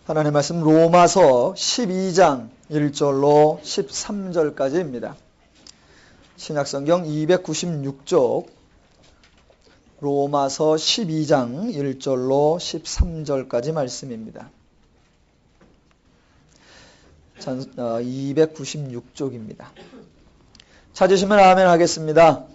하나님의 말씀 로마서 12장 1절로 13절까지입니다. 신약성경 296쪽 로마서 12장 1절로 13절까지 말씀입니다. 296쪽입니다. 찾으시면 아멘 하겠습니다.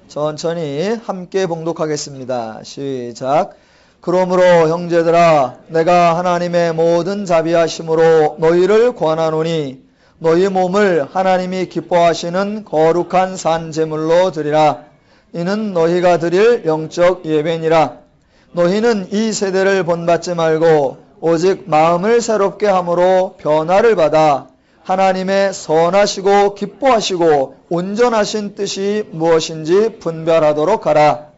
천천히 함께 봉독하겠습니다. 시작. 그러므로 형제들아 내가 하나님의 모든 자비하심으로 너희를 권하노니 너희 몸을 하나님이 기뻐하시는 거룩한 산 제물로 드리라. 이는 너희가 드릴 영적 예배니라. 너희는 이 세대를 본받지 말고 오직 마음을 새롭게 함으로 변화를 받아 하나님의 선하시고 기뻐하시고 온전하신 뜻이 무엇인지 분별하도록 하라.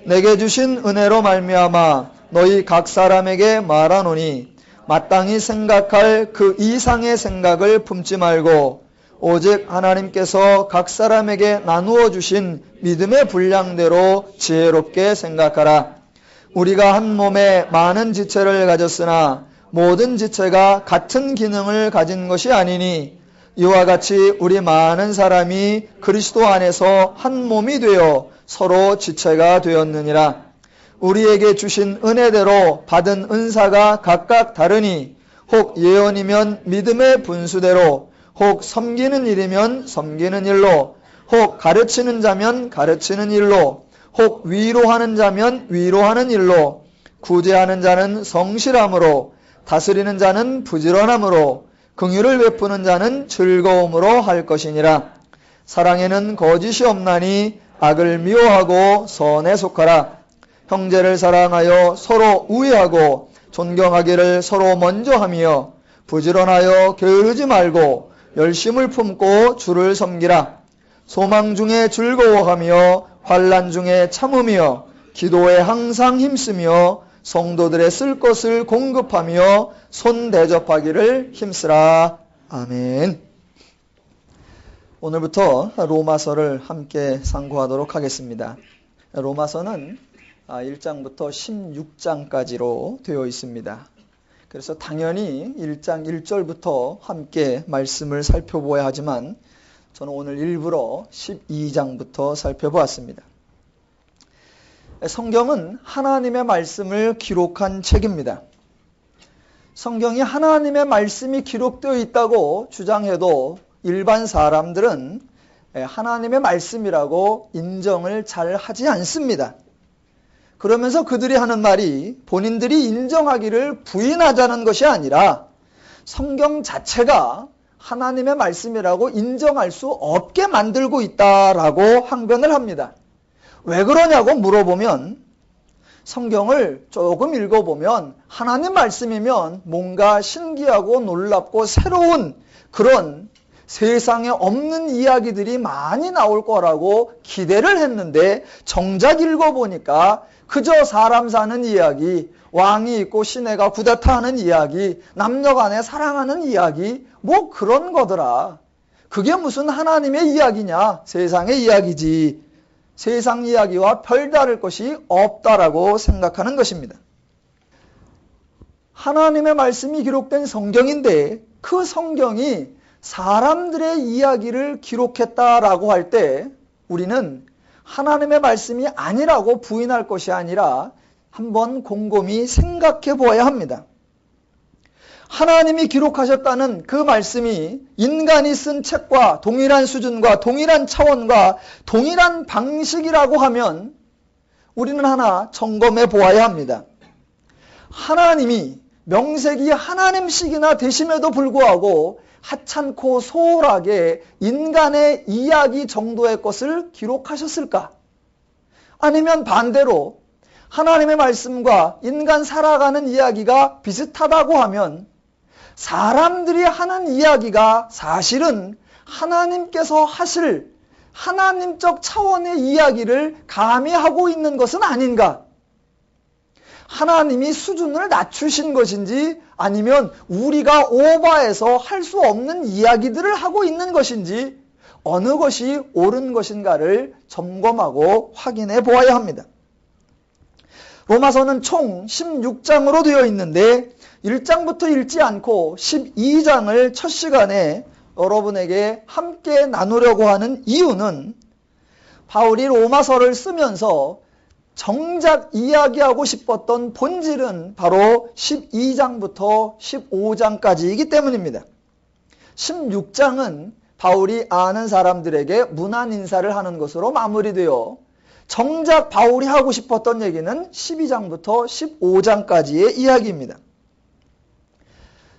내게 주신 은혜로 말미암아 너희 각 사람에게 말하노니 마땅히 생각할 그 이상의 생각을 품지 말고 오직 하나님께서 각 사람에게 나누어 주신 믿음의 분량대로 지혜롭게 생각하라. 우리가 한 몸에 많은 지체를 가졌으나 모든 지체가 같은 기능을 가진 것이 아니니 이와 같이 우리 많은 사람이 그리스도 안에서 한 몸이 되어 서로 지체가 되었느니라. 우리에게 주신 은혜대로 받은 은사가 각각 다르니 혹 예언이면 믿음의 분수대로, 혹 섬기는 일이면 섬기는 일로, 혹 가르치는 자면 가르치는 일로, 혹 위로하는 자면 위로하는 일로, 구제하는 자는 성실함으로, 다스리는 자는 부지런함으로, 긍휼을 베푸는 자는 즐거움으로 할 것이니라. 사랑에는 거짓이 없나니 악을 미워하고 선에 속하라. 형제를 사랑하여 서로 우애하고 존경하기를 서로 먼저 하며 부지런하여 게으르지 말고 열심을 품고 주를 섬기라. 소망 중에 즐거워하며 환난 중에 참으며 기도에 항상 힘쓰며 성도들의 쓸 것을 공급하며 손 대접하기를 힘쓰라. 아멘. 오늘부터 로마서를 함께 상고하도록 하겠습니다. 로마서는 1장부터 16장까지로 되어 있습니다. 그래서 당연히 1장 1절부터 함께 말씀을 살펴보아야 하지만 저는 오늘 일부러 12장부터 살펴보았습니다. 성경은 하나님의 말씀을 기록한 책입니다. 성경이 하나님의 말씀이 기록되어 있다고 주장해도 일반 사람들은 하나님의 말씀이라고 인정을 잘 하지 않습니다. 그러면서 그들이 하는 말이 본인들이 인정하기를 부인하자는 것이 아니라 성경 자체가 하나님의 말씀이라고 인정할 수 없게 만들고 있다라고 항변을 합니다. 왜 그러냐고 물어보면 성경을 조금 읽어보면 하나님 말씀이면 뭔가 신기하고 놀랍고 새로운 그런 세상에 없는 이야기들이 많이 나올 거라고 기대를 했는데 정작 읽어보니까 그저 사람 사는 이야기, 왕이 있고 시내가 구데타 하는 이야기, 남녀간에 사랑하는 이야기, 뭐 그런 거더라. 그게 무슨 하나님의 이야기냐? 세상의 이야기지. 세상 이야기와 별다를 것이 없다라고 생각하는 것입니다. 하나님의 말씀이 기록된 성경인데 그 성경이 사람들의 이야기를 기록했다라고 할 때 우리는 하나님의 말씀이 아니라고 부인할 것이 아니라 한번 곰곰이 생각해 보아야 합니다. 하나님이 기록하셨다는 그 말씀이 인간이 쓴 책과 동일한 수준과 동일한 차원과 동일한 방식이라고 하면 우리는 하나 점검해 보아야 합니다. 하나님이 명색이 하나님식이나 되심에도 불구하고 하찮고 소홀하게 인간의 이야기 정도의 것을 기록하셨을까? 아니면 반대로 하나님의 말씀과 인간 살아가는 이야기가 비슷하다고 하면 사람들이 하는 이야기가 사실은 하나님께서 하실 하나님적 차원의 이야기를 감히 하고 있는 것은 아닌가? 하나님이 수준을 낮추신 것인지 아니면 우리가 오버해서 할 수 없는 이야기들을 하고 있는 것인지 어느 것이 옳은 것인가를 점검하고 확인해 보아야 합니다. 로마서는 총 16장으로 되어 있는데 1장부터 읽지 않고 12장을 첫 시간에 여러분에게 함께 나누려고 하는 이유는 바울이 로마서를 쓰면서 정작 이야기하고 싶었던 본질은 바로 12장부터 15장까지이기 때문입니다. 16장은 바울이 아는 사람들에게 문안 인사를 하는 것으로 마무리되어 정작 바울이 하고 싶었던 얘기는 12장부터 15장까지의 이야기입니다.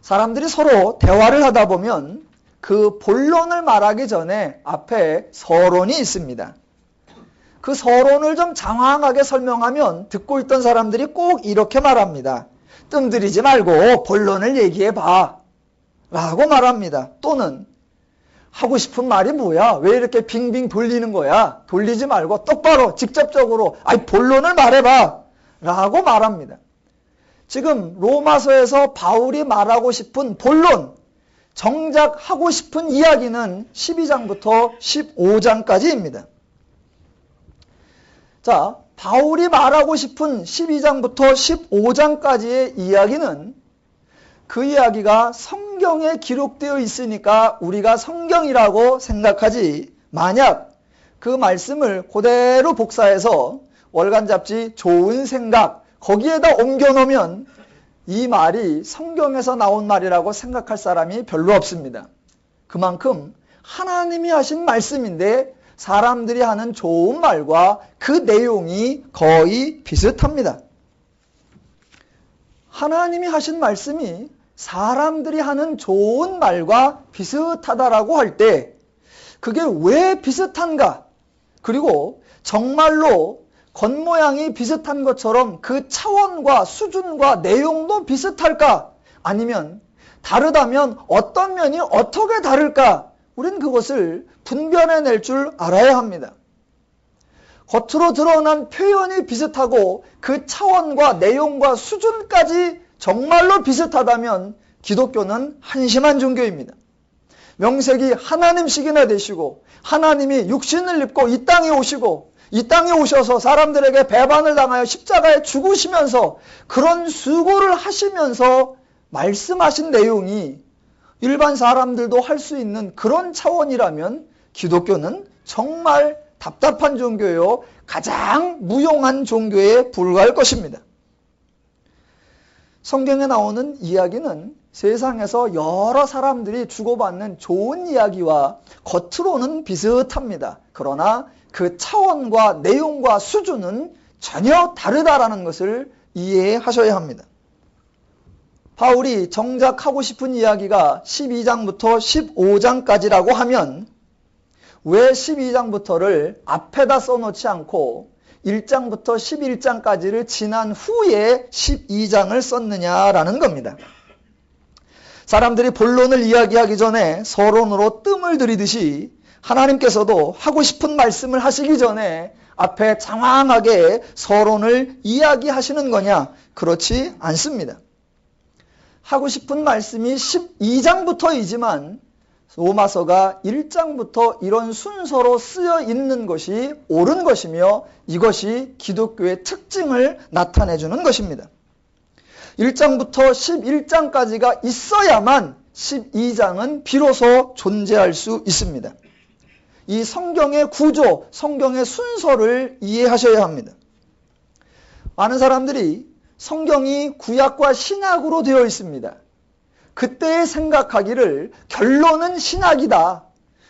사람들이 서로 대화를 하다 보면 그 본론을 말하기 전에 앞에 서론이 있습니다. 그 서론을 좀 장황하게 설명하면 듣고 있던 사람들이 꼭 이렇게 말합니다. 뜸들이지 말고 본론을 얘기해봐 라고 말합니다. 또는 하고 싶은 말이 뭐야? 왜 이렇게 빙빙 돌리는 거야? 돌리지 말고 똑바로 직접적으로 본론을 말해봐 라고 말합니다. 지금 로마서에서 바울이 말하고 싶은 본론, 정작 하고 싶은 이야기는 12장부터 15장까지입니다. 자, 바울이 말하고 싶은 12장부터 15장까지의 이야기는 그 이야기가 성경에 기록되어 있으니까 우리가 성경이라고 생각하지, 만약 그 말씀을 그대로 복사해서 월간 잡지 좋은 생각 거기에다 옮겨놓으면 이 말이 성경에서 나온 말이라고 생각할 사람이 별로 없습니다. 그만큼 하나님이 하신 말씀인데 사람들이 하는 좋은 말과 그 내용이 거의 비슷합니다. 하나님이 하신 말씀이 사람들이 하는 좋은 말과 비슷하다라고 할 때 그게 왜 비슷한가? 그리고 정말로 겉모양이 비슷한 것처럼 그 차원과 수준과 내용도 비슷할까? 아니면 다르다면 어떤 면이 어떻게 다를까? 우린 그것을 분별해낼 줄 알아야 합니다. 겉으로 드러난 표현이 비슷하고 그 차원과 내용과 수준까지 정말로 비슷하다면 기독교는 한심한 종교입니다. 명색이 하나님식이나 되시고 하나님이 육신을 입고 이 땅에 오시고 이 땅에 오셔서 사람들에게 배반을 당하여 십자가에 죽으시면서 그런 수고를 하시면서 말씀하신 내용이 일반 사람들도 할 수 있는 그런 차원이라면 기독교는 정말 답답한 종교요, 가장 무용한 종교에 불과할 것입니다. 성경에 나오는 이야기는 세상에서 여러 사람들이 주고받는 좋은 이야기와 겉으로는 비슷합니다. 그러나 그 차원과 내용과 수준은 전혀 다르다라는 것을 이해하셔야 합니다. 바울이 정작 하고 싶은 이야기가 12장부터 15장까지라고 하면 왜 12장부터를 앞에다 써놓지 않고 1장부터 11장까지를 지난 후에 12장을 썼느냐라는 겁니다. 사람들이 본론을 이야기하기 전에 서론으로 뜸을 들이듯이 하나님께서도 하고 싶은 말씀을 하시기 전에 앞에 장황하게 서론을 이야기하시는 거냐? 그렇지 않습니다. 하고 싶은 말씀이 12장부터이지만 로마서가 1장부터 이런 순서로 쓰여 있는 것이 옳은 것이며 이것이 기독교의 특징을 나타내주는 것입니다. 1장부터 11장까지가 있어야만 12장은 비로소 존재할 수 있습니다. 이 성경의 구조, 성경의 순서를 이해하셔야 합니다. 많은 사람들이 성경이 구약과 신약으로 되어 있습니다. 그때 생각하기를 결론은 신약이다.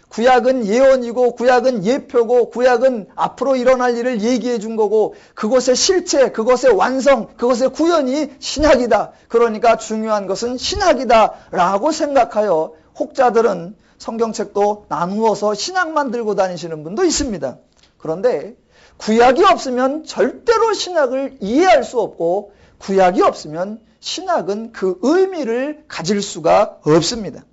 구약은 예언이고 구약은 예표고 구약은 앞으로 일어날 일을 얘기해 준 거고 그것의 실체, 그것의 완성, 그것의 구현이 신약이다. 그러니까 중요한 것은 신약이다 라고 생각하여 혹자들은 성경책도 나누어서 신약만 들고 다니시는 분도 있습니다. 그런데 구약이 없으면 절대로 신약을 이해할 수 없고 구약이 없으면 신약은 그 의미를 가질 수가 없습니다.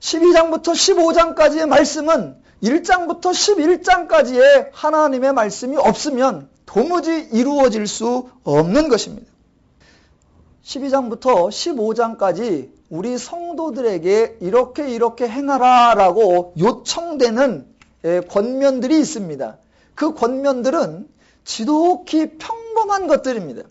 12장부터 15장까지의 말씀은 1장부터 11장까지의 하나님의 말씀이 없으면 도무지 이루어질 수 없는 것입니다. 12장부터 15장까지 우리 성도들에게 이렇게 행하라 라고 요청되는 권면들이 있습니다. 그 권면들은 지독히 평범한 것들입니다.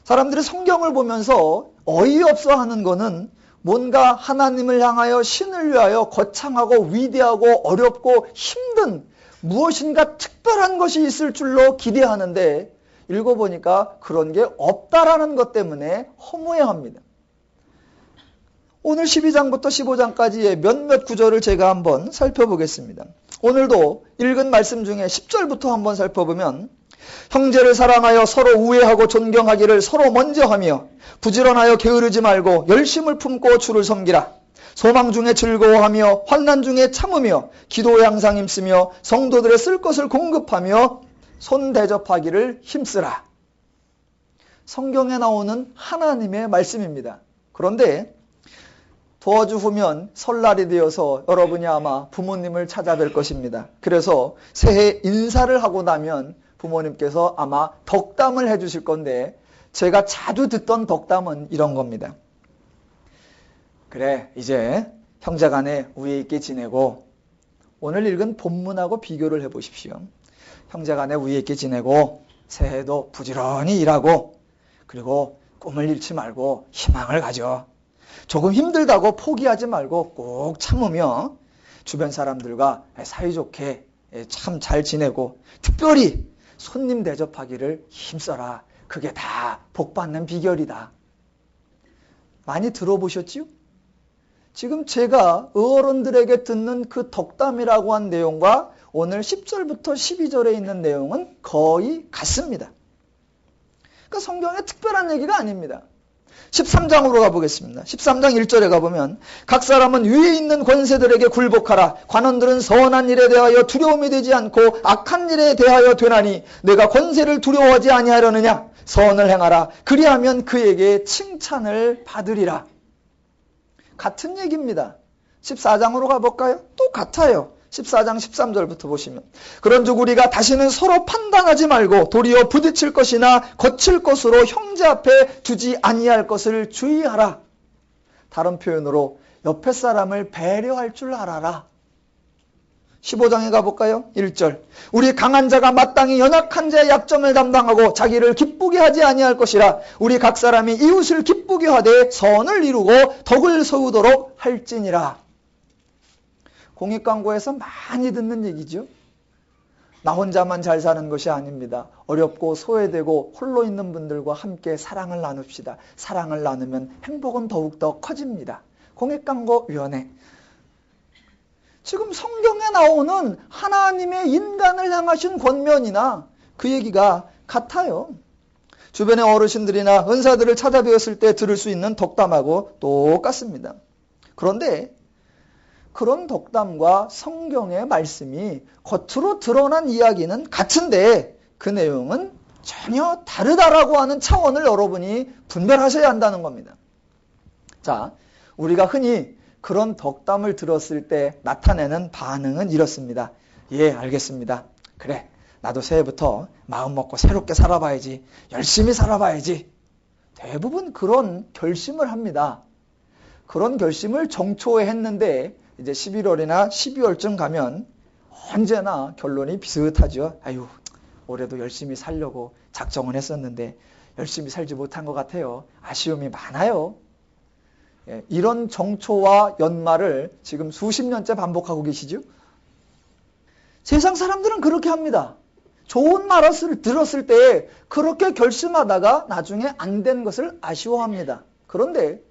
사람들이 성경을 보면서 어이없어 하는 거는 뭔가 하나님을 향하여 신을 위하여 거창하고 위대하고 어렵고 힘든 무엇인가 특별한 것이 있을 줄로 기대하는데 읽어보니까 그런 게 없다라는 것 때문에 허무해합니다. 오늘 12장부터 15장까지의 몇몇 구절을 제가 한번 살펴보겠습니다. 오늘도 읽은 말씀 중에 10절부터 한번 살펴보면 형제를 사랑하여 서로 우애하고 존경하기를 서로 먼저 하며 부지런하여 게으르지 말고 열심을 품고 주를 섬기라. 소망 중에 즐거워하며 환난 중에 참으며 기도에 항상 힘쓰며 성도들의 쓸 것을 공급하며 손 대접하기를 힘쓰라. 성경에 나오는 하나님의 말씀입니다. 그런데 도어주 후면 설날이 되어서 여러분이 아마 부모님을 찾아뵐 것입니다. 그래서 새해 인사를 하고 나면 부모님께서 아마 덕담을 해주실 건데 제가 자주 듣던 덕담은 이런 겁니다. 그래, 이제 형제간에 우애 있게 지내고 오늘 읽은 본문하고 비교를 해보십시오. 형제간에 우애 있게 지내고 새해도 부지런히 일하고 그리고 꿈을 잃지 말고 희망을 가져. 조금 힘들다고 포기하지 말고 꼭 참으며 주변 사람들과 사이좋게 참 잘 지내고 특별히 손님 대접하기를 힘써라. 그게 다 복받는 비결이다. 많이 들어보셨지요? 지금 제가 어른들에게 듣는 그 덕담이라고 한 내용과 오늘 10절부터 12절에 있는 내용은 거의 같습니다. 그러니까 성경에 특별한 얘기가 아닙니다. 13장으로 가보겠습니다. 13장 1절에 가보면 각 사람은 위에 있는 권세들에게 굴복하라. 관원들은 선한 일에 대하여 두려움이 되지 않고 악한 일에 대하여 되나니 내가 권세를 두려워하지 아니하려느냐. 선을 행하라. 그리하면 그에게 칭찬을 받으리라. 같은 얘기입니다. 14장으로 가볼까요? 또 같아요. 14장 13절부터 보시면 그런즉 우리가 다시는 서로 판단하지 말고 도리어 부딪힐 것이나 거칠 것으로 형제 앞에 두지 아니할 것을 주의하라. 다른 표현으로 옆에 사람을 배려할 줄 알아라. 15장에 가볼까요? 1절 우리 강한 자가 마땅히 연약한 자의 약점을 담당하고 자기를 기쁘게 하지 아니할 것이라. 우리 각 사람이 이웃을 기쁘게 하되 선을 이루고 덕을 세우도록 할지니라. 공익광고에서 많이 듣는 얘기죠. 나 혼자만 잘 사는 것이 아닙니다. 어렵고 소외되고 홀로 있는 분들과 함께 사랑을 나눕시다. 사랑을 나누면 행복은 더욱더 커집니다. 공익광고위원회. 지금 성경에 나오는 하나님의 인간을 향하신 권면이나 그 얘기가 같아요. 주변의 어르신들이나 은사들을 찾아뵈었을 때 들을 수 있는 덕담하고 똑같습니다. 그런데 그런 덕담과 성경의 말씀이 겉으로 드러난 이야기는 같은데 그 내용은 전혀 다르다라고 하는 차원을 여러분이 분별하셔야 한다는 겁니다. 자, 우리가 흔히 그런 덕담을 들었을 때 나타내는 반응은 이렇습니다. 예, 알겠습니다. 그래, 나도 새해부터 마음 먹고 새롭게 살아봐야지. 열심히 살아봐야지. 대부분 그런 결심을 합니다. 그런 결심을 정초에 했는데 이제 11월이나 12월쯤 가면 언제나 결론이 비슷하죠. 아유, 올해도 열심히 살려고 작정을 했었는데 열심히 살지 못한 것 같아요. 아쉬움이 많아요. 예, 이런 정초와 연말을 지금 수십 년째 반복하고 계시죠. 세상 사람들은 그렇게 합니다. 좋은 말을 들었을 때 그렇게 결심하다가 나중에 안 된 것을 아쉬워합니다. 그런데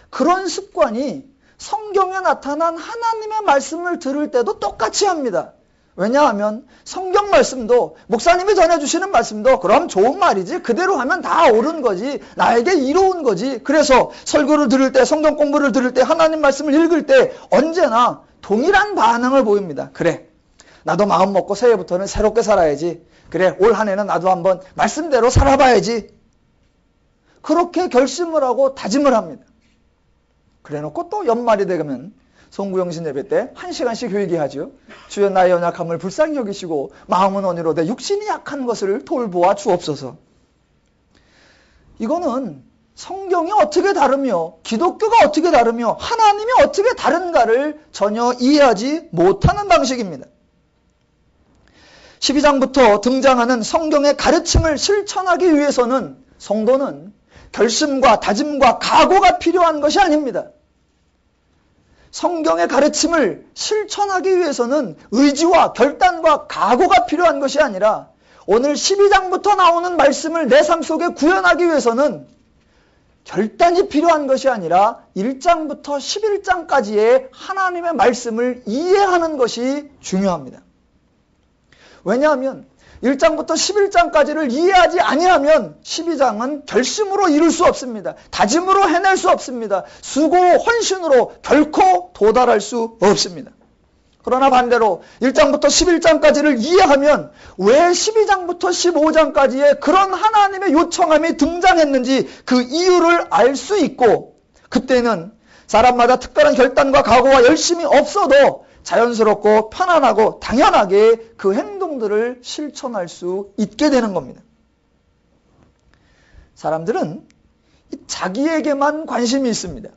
그런 습관이 성경에 나타난 하나님의 말씀을 들을 때도 똑같이 합니다. 왜냐하면 성경 말씀도 목사님이 전해주시는 말씀도 그럼 좋은 말이지 그대로 하면 다 옳은 거지 나에게 이로운 거지. 그래서 설교를 들을 때 성경 공부를 들을 때 하나님 말씀을 읽을 때 언제나 동일한 반응을 보입니다. 그래, 나도 마음 먹고 새해부터는 새롭게 살아야지. 그래, 올 한 해는 나도 한번 말씀대로 살아봐야지. 그렇게 결심을 하고 다짐을 합니다. 그래놓고 또 연말이 되면 송구영신 예배 때 1시간씩 회개하죠. 주여 나의 연약함을 불쌍히 여기시고 마음은 언의로 내 육신이 약한 것을 돌보아 주옵소서. 이거는 성경이 어떻게 다르며 기독교가 어떻게 다르며 하나님이 어떻게 다른가를 전혀 이해하지 못하는 방식입니다. 12장부터 등장하는 성경의 가르침을 실천하기 위해서는 성도는 결심과 다짐과 각오가 필요한 것이 아닙니다. 성경의 가르침을 실천하기 위해서는 의지와 결단과 각오가 필요한 것이 아니라 오늘 12장부터 나오는 말씀을 내 삶 속에 구현하기 위해서는 결단이 필요한 것이 아니라 1장부터 11장까지의 하나님의 말씀을 이해하는 것이 중요합니다. 왜냐하면 1장부터 11장까지를 이해하지 아니하면 12장은 결심으로 이룰 수 없습니다. 다짐으로 해낼 수 없습니다. 수고 헌신으로 결코 도달할 수 없습니다. 그러나 반대로 1장부터 11장까지를 이해하면 왜 12장부터 15장까지의 그런 하나님의 요청함이 등장했는지 그 이유를 알 수 있고, 그때는 사람마다 특별한 결단과 각오와 열심이 없어도 자연스럽고 편안하고 당연하게 그 행동들을 실천할 수 있게 되는 겁니다. 사람들은 자기에게만 관심이 있습니다.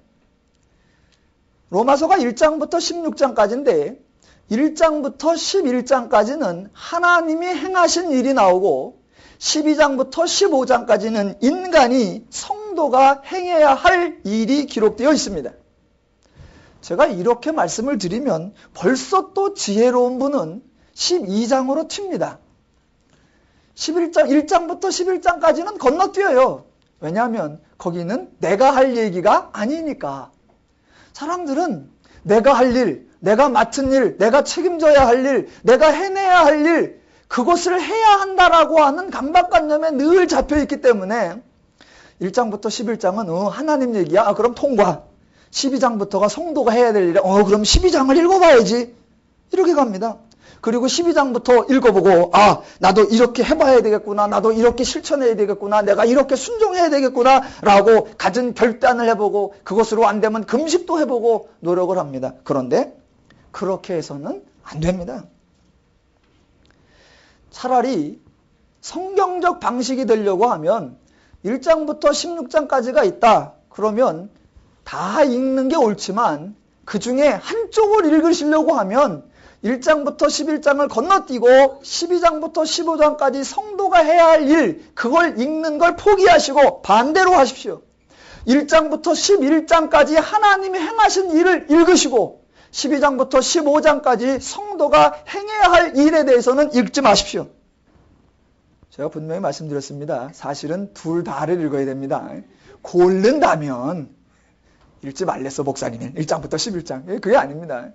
로마서가 1장부터 16장까지인데 1장부터 11장까지는 하나님이 행하신 일이 나오고 12장부터 15장까지는 인간이 성도가 행해야 할 일이 기록되어 있습니다. 제가 이렇게 말씀을 드리면 벌써 또 지혜로운 분은 12장으로 튑니다. 1장부터 11장까지는 건너뛰어요. 왜냐하면 거기는 내가 할 얘기가 아니니까. 사람들은 내가 할 일, 내가 맡은 일, 내가 책임져야 할 일, 내가 해내야 할 일, 그것을 해야 한다라고 하는 강박관념에 늘 잡혀있기 때문에 1장부터 11장은 하나님 얘기야. 그럼 통과. 12장부터가 성도가 해야 될 일이야. 그럼 12장을 읽어봐야지. 이렇게 갑니다. 그리고 12장부터 읽어보고 나도 이렇게 해봐야 되겠구나. 나도 이렇게 실천해야 되겠구나. 내가 이렇게 순종해야 되겠구나. 라고 갖은 결단을 해보고 그것으로 안 되면 금식도 해보고 노력을 합니다. 그런데 그렇게 해서는 안 됩니다. 차라리 성경적 방식이 되려고 하면 1장부터 16장까지가 있다. 그러면 다 읽는 게 옳지만 그 중에 한쪽을 읽으시려고 하면 1장부터 11장을 건너뛰고 12장부터 15장까지 성도가 해야 할 일, 그걸 읽는 걸 포기하시고 반대로 하십시오. 1장부터 11장까지 하나님이 행하신 일을 읽으시고 12장부터 15장까지 성도가 행해야 할 일에 대해서는 읽지 마십시오. 제가 분명히 말씀드렸습니다. 사실은 둘 다를 읽어야 됩니다. 고른다면 읽지 말랬어 목사님은 1장부터 11장. 그게 아닙니다.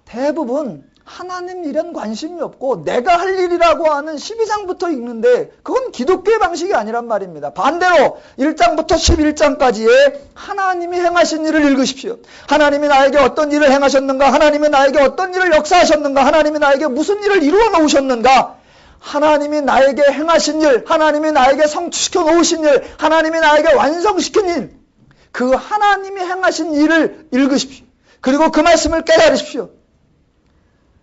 대부분 하나님 일엔 관심이 없고 내가 할 일이라고 하는 12장부터 읽는데 그건 기독교의 방식이 아니란 말입니다. 반대로 1장부터 11장까지의 하나님이 행하신 일을 읽으십시오. 하나님이 나에게 어떤 일을 행하셨는가? 하나님이 나에게 어떤 일을 역사하셨는가? 하나님이 나에게 무슨 일을 이루어 놓으셨는가? 하나님이 나에게 행하신 일, 하나님이 나에게 성취시켜 놓으신 일, 하나님이 나에게 완성시킨 일, 그 하나님이 행하신 일을 읽으십시오. 그리고 그 말씀을 깨달으십시오.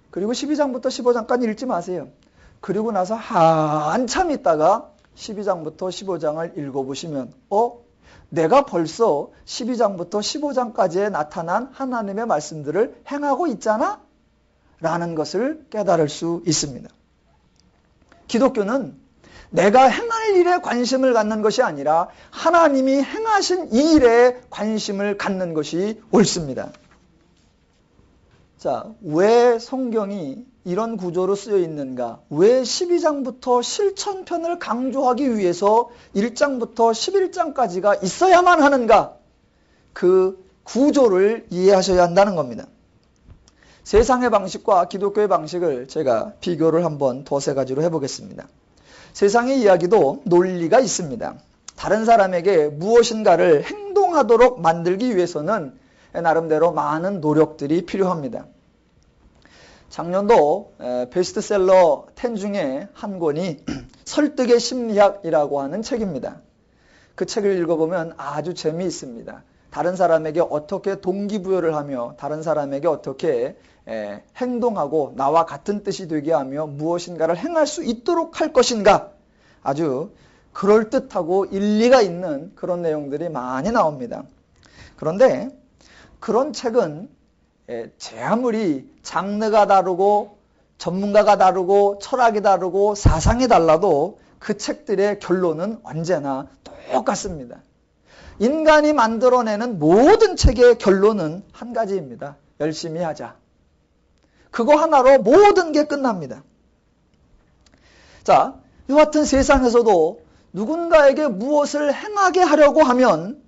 그리고 12장부터 15장까지 읽지 마세요. 그리고 나서 한참 있다가 12장부터 15장을 읽어보시면 내가 벌써 12장부터 15장까지에 나타난 하나님의 말씀들을 행하고 있잖아? 라는 것을 깨달을 수 있습니다. 기독교는 내가 행할 일에 관심을 갖는 것이 아니라 하나님이 행하신 이 일에 관심을 갖는 것이 옳습니다. 자, 왜 성경이 이런 구조로 쓰여 있는가? 왜 12장부터 실천편을 강조하기 위해서 1장부터 11장까지가 있어야만 하는가? 그 구조를 이해하셔야 한다는 겁니다. 세상의 방식과 기독교의 방식을 제가 비교를 한번 두세 가지로 해보겠습니다. 세상의 이야기도 논리가 있습니다. 다른 사람에게 무엇인가를 행동하도록 만들기 위해서는 나름대로 많은 노력들이 필요합니다. 작년도 베스트셀러 10 중에 한 권이 설득의 심리학이라고 하는 책입니다. 그 책을 읽어보면 아주 재미있습니다. 다른 사람에게 어떻게 동기부여를 하며 다른 사람에게 어떻게 행동하고 나와 같은 뜻이 되게 하며 무엇인가를 행할 수 있도록 할 것인가, 아주 그럴듯하고 일리가 있는 그런 내용들이 많이 나옵니다. 그런데 그런 책은 제 아무리 장르가 다르고 전문가가 다르고 철학이 다르고 사상이 달라도 그 책들의 결론은 언제나 똑같습니다. 인간이 만들어내는 모든 책의 결론은 한 가지입니다. 열심히 하자. 그거 하나로 모든 게 끝납니다. 자, 이 같은 세상에서도 누군가에게 무엇을 행하게 하려고 하면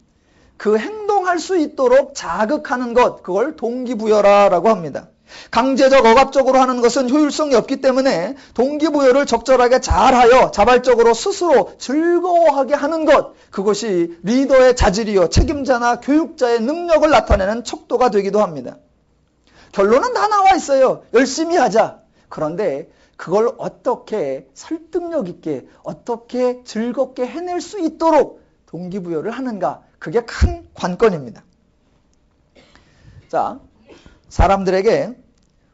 그 행동할 수 있도록 자극하는 것, 그걸 동기부여라고 합니다. 강제적 억압적으로 하는 것은 효율성이 없기 때문에 동기부여를 적절하게 잘하여 자발적으로 스스로 즐거워하게 하는 것, 그것이 리더의 자질이요 책임자나 교육자의 능력을 나타내는 척도가 되기도 합니다. 결론은 다 나와 있어요. 열심히 하자. 그런데 그걸 어떻게 설득력 있게, 어떻게 즐겁게 해낼 수 있도록 동기부여를 하는가, 그게 큰 관건입니다. 자, 사람들에게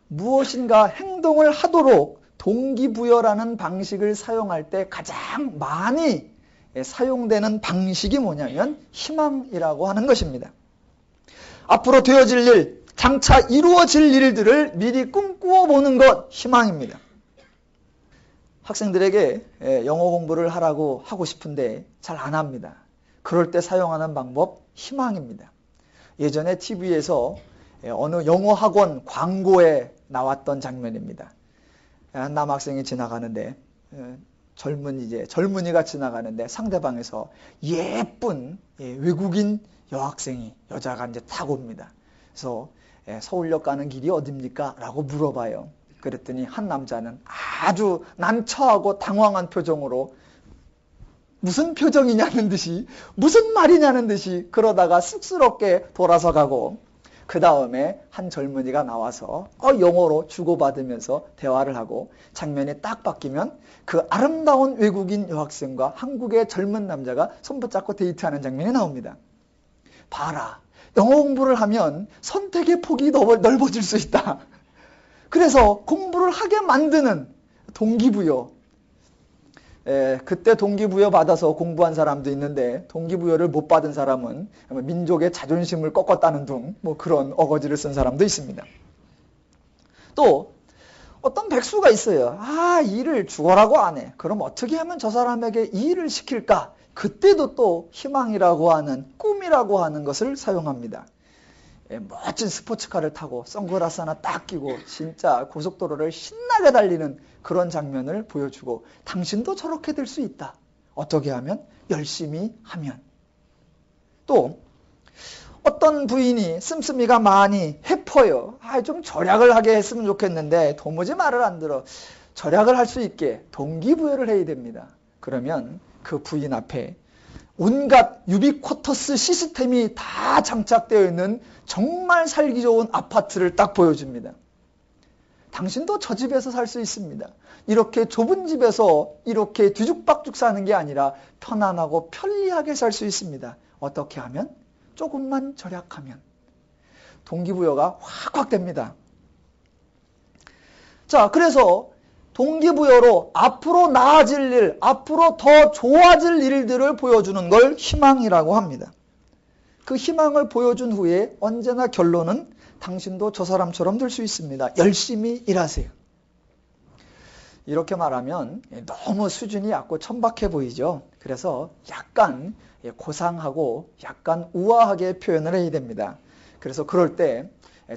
무엇인가 행동을 하도록 동기부여라는 방식을 사용할 때 가장 많이 사용되는 방식이 뭐냐면 희망이라고 하는 것입니다. 앞으로 되어질 일, 장차 이루어질 일들을 미리 꿈꾸어 보는 것, 희망입니다. 학생들에게 영어 공부를 하라고 하고 싶은데 잘 안 합니다. 그럴 때 사용하는 방법, 희망입니다. 예전에 TV에서 어느 영어 학원 광고에 나왔던 장면입니다. 한 남학생이 지나가는데 젊은이가 지나가는데 상대방에서 예쁜 외국인 여학생이, 여자가 이제 타고 옵니다. 그래서 서울역 가는 길이 어딥니까? 라고 물어봐요. 그랬더니 한 남자는 아주 난처하고 당황한 표정으로 무슨 표정이냐는 듯이, 무슨 말이냐는 듯이 그러다가 쑥스럽게 돌아서 가고, 그 다음에 한 젊은이가 나와서 영어로 주고받으면서 대화를 하고 장면이 딱 바뀌면 그 아름다운 외국인 여학생과 한국의 젊은 남자가 손붙잡고 데이트하는 장면이 나옵니다. 봐라, 영어 공부를 하면 선택의 폭이 넓어질 수 있다. 그래서 공부를 하게 만드는 동기부여. 그때 동기부여 받아서 공부한 사람도 있는데 동기부여를 못 받은 사람은 민족의 자존심을 꺾었다는 둥, 그런 어거지를 쓴 사람도 있습니다. 또 어떤 백수가 있어요. 일을 죽어라고 안 해. 그럼 어떻게 하면 저 사람에게 이 일을 시킬까? 그때도 또 희망이라고 하는, 꿈이라고 하는 것을 사용합니다. 멋진 스포츠카를 타고 선글라스 하나 딱 끼고 진짜 고속도로를 신나게 달리는 그런 장면을 보여주고, 당신도 저렇게 될 수 있다. 어떻게 하면? 열심히 하면. 또 어떤 부인이 씀씀이가 많이 해퍼요. 좀 절약을 하게 했으면 좋겠는데 도무지 말을 안 들어. 절약을 할 수 있게 동기부여를 해야 됩니다. 그러면 그 부인 앞에 온갖 유비쿼터스 시스템이 다 장착되어 있는 정말 살기 좋은 아파트를 딱 보여줍니다. 당신도 저 집에서 살 수 있습니다. 이렇게 좁은 집에서 이렇게 뒤죽박죽 사는 게 아니라 편안하고 편리하게 살 수 있습니다. 어떻게 하면? 조금만 절약하면. 동기부여가 확 됩니다. 자, 그래서 동기부여로 앞으로 나아질 일, 앞으로 더 좋아질 일들을 보여주는 걸 희망이라고 합니다. 그 희망을 보여준 후에 언제나 결론은 당신도 저 사람처럼 될 수 있습니다. 열심히 일하세요. 이렇게 말하면 너무 수준이 얕고 천박해 보이죠. 그래서 약간 고상하고 약간 우아하게 표현을 해야 됩니다. 그래서 그럴 때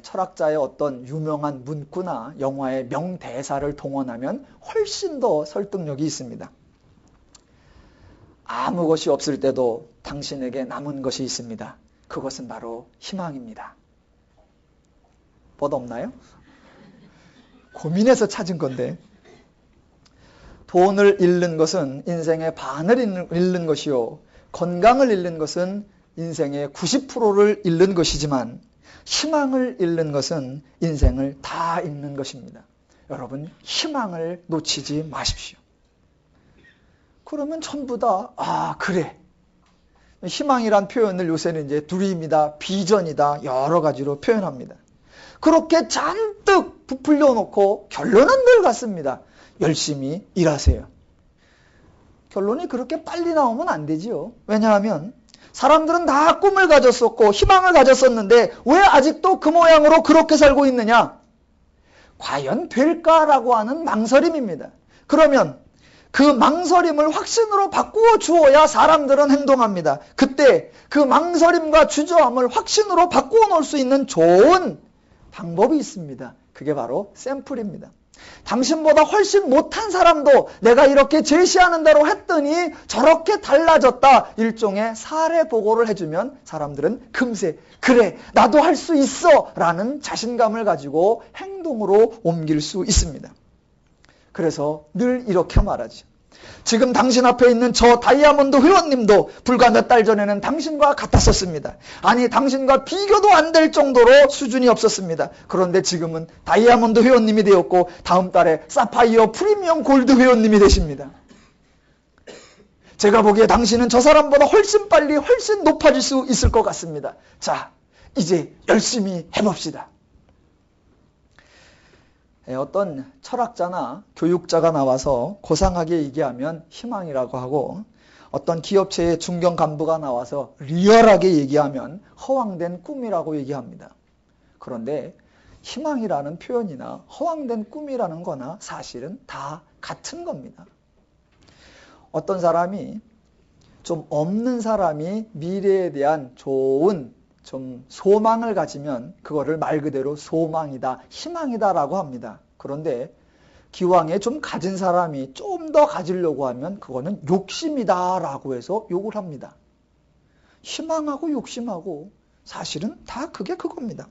철학자의 어떤 유명한 문구나 영화의 명대사를 동원하면 훨씬 더 설득력이 있습니다. 아무 것이 없을 때도 당신에게 남은 것이 있습니다. 그것은 바로 희망입니다. 없나요? 고민해서 찾은 건데, 돈을 잃는 것은 인생의 반을 잃는 것이요, 건강을 잃는 것은 인생의 90%를 잃는 것이지만 희망을 잃는 것은 인생을 다 잃는 것입니다. 여러분, 희망을 놓치지 마십시오. 그러면 전부 다 그래. 희망이란 표현을 요새는 이제 드림이다, 비전이다, 여러 가지로 표현합니다. 그렇게 잔뜩 부풀려 놓고 결론은 늘 같습니다. 열심히 일하세요. 결론이 그렇게 빨리 나오면 안 되지요. 왜냐하면 사람들은 다 꿈을 가졌었고 희망을 가졌었는데 왜 아직도 그 모양으로 그렇게 살고 있느냐? 과연 될까라고 하는 망설임입니다. 그러면 그 망설임을 확신으로 바꾸어 주어야 사람들은 행동합니다. 그때 그 망설임과 주저함을 확신으로 바꾸어 놓을 수 있는 좋은 방법이 있습니다. 그게 바로 샘플입니다. 당신보다 훨씬 못한 사람도 내가 이렇게 제시하는 대로 했더니 저렇게 달라졌다. 일종의 사례 보고를 해주면 사람들은 금세 그래 나도 할 수 있어 라는 자신감을 가지고 행동으로 옮길 수 있습니다. 그래서 늘 이렇게 말하죠. 지금 당신 앞에 있는 저 다이아몬드 회원님도 불과 몇 달 전에는 당신과 같았었습니다. 아니 당신과 비교도 안 될 정도로 수준이 없었습니다. 그런데 지금은 다이아몬드 회원님이 되었고 다음 달에 사파이어 프리미엄 골드 회원님이 되십니다. 제가 보기에 당신은 저 사람보다 훨씬 빨리 훨씬 높아질 수 있을 것 같습니다. 자, 이제 열심히 해봅시다. 어떤 철학자나 교육자가 나와서 고상하게 얘기하면 희망이라고 하고 어떤 기업체의 중견 간부가 나와서 리얼하게 얘기하면 허황된 꿈이라고 얘기합니다. 그런데 희망이라는 표현이나 허황된 꿈이라는 거나 사실은 다 같은 겁니다. 어떤 사람이 좀 없는 사람이 미래에 대한 좋은 좀 소망을 가지면 그거를 말 그대로 소망이다, 희망이다 라고 합니다. 그런데 기왕에 좀 가진 사람이 좀 더 가지려고 하면 그거는 욕심이다 라고 해서 욕을 합니다. 희망하고 욕심하고 사실은 다 그게 그겁니다.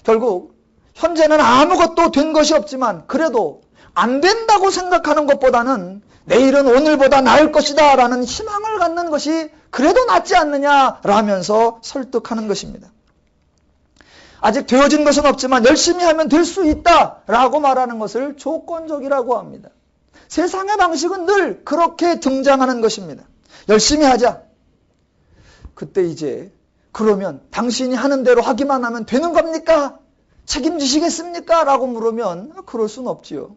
결국 현재는 아무것도 된 것이 없지만 그래도 안 된다고 생각하는 것보다는 내일은 오늘보다 나을 것이다 라는 희망을 갖는 것이 그래도 낫지 않느냐 라면서 설득하는 것입니다. 아직 되어진 것은 없지만 열심히 하면 될 수 있다 라고 말하는 것을 조건적이라고 합니다. 세상의 방식은 늘 그렇게 등장하는 것입니다. 열심히 하자. 그때 이제 그러면 당신이 하는 대로 하기만 하면 되는 겁니까? 책임지시겠습니까? 라고 물으면 그럴 수는 없지요.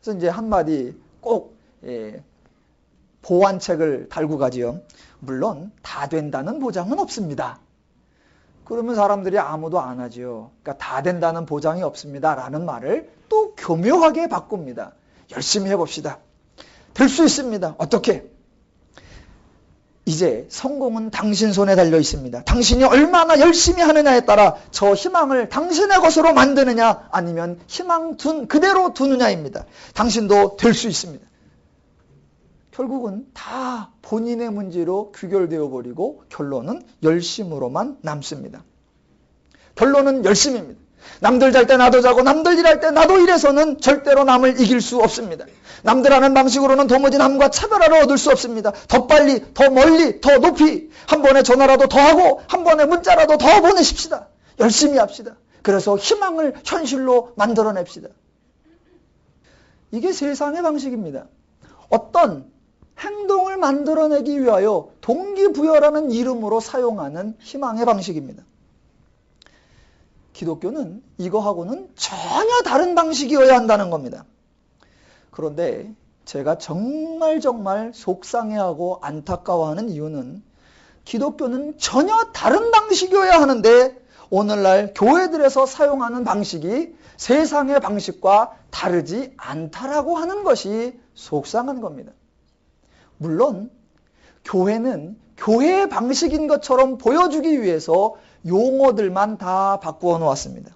그래서 이제 한마디 꼭 보완책을 달고 가지요. 물론 다 된다는 보장은 없습니다. 그러면 사람들이 아무도 안 하죠. 그러니까 다 된다는 보장이 없습니다. 라는 말을 또 교묘하게 바꿉니다. 열심히 해봅시다. 될 수 있습니다. 어떻게? 이제 성공은 당신 손에 달려 있습니다. 당신이 얼마나 열심히 하느냐에 따라 저 희망을 당신의 것으로 만드느냐 아니면 희망 그대로 두느냐입니다. 당신도 될 수 있습니다. 결국은 다 본인의 문제로 귀결되어 버리고 결론은 열심으로만 남습니다. 결론은 열심입니다. 남들 잘 때 나도 자고 남들 일할 때 나도 일해서는 절대로 남을 이길 수 없습니다. 남들 하는 방식으로는 도무지 남과 차별화를 얻을 수 없습니다. 더 빨리, 더 멀리, 더 높이 한 번에 전화라도 더 하고 한 번에 문자라도 더 보내십시다. 열심히 합시다. 그래서 희망을 현실로 만들어냅시다. 이게 세상의 방식입니다. 어떤 행동을 만들어내기 위하여 동기부여라는 이름으로 사용하는 희망의 방식입니다. 기독교는 이거하고는 전혀 다른 방식이어야 한다는 겁니다. 그런데 제가 정말 속상해하고 안타까워하는 이유는 기독교는 전혀 다른 방식이어야 하는데 오늘날 교회들에서 사용하는 방식이 세상의 방식과 다르지 않다라고 하는 것이 속상한 겁니다. 물론 교회는 교회의 방식인 것처럼 보여주기 위해서 용어들만 다 바꾸어 놓았습니다.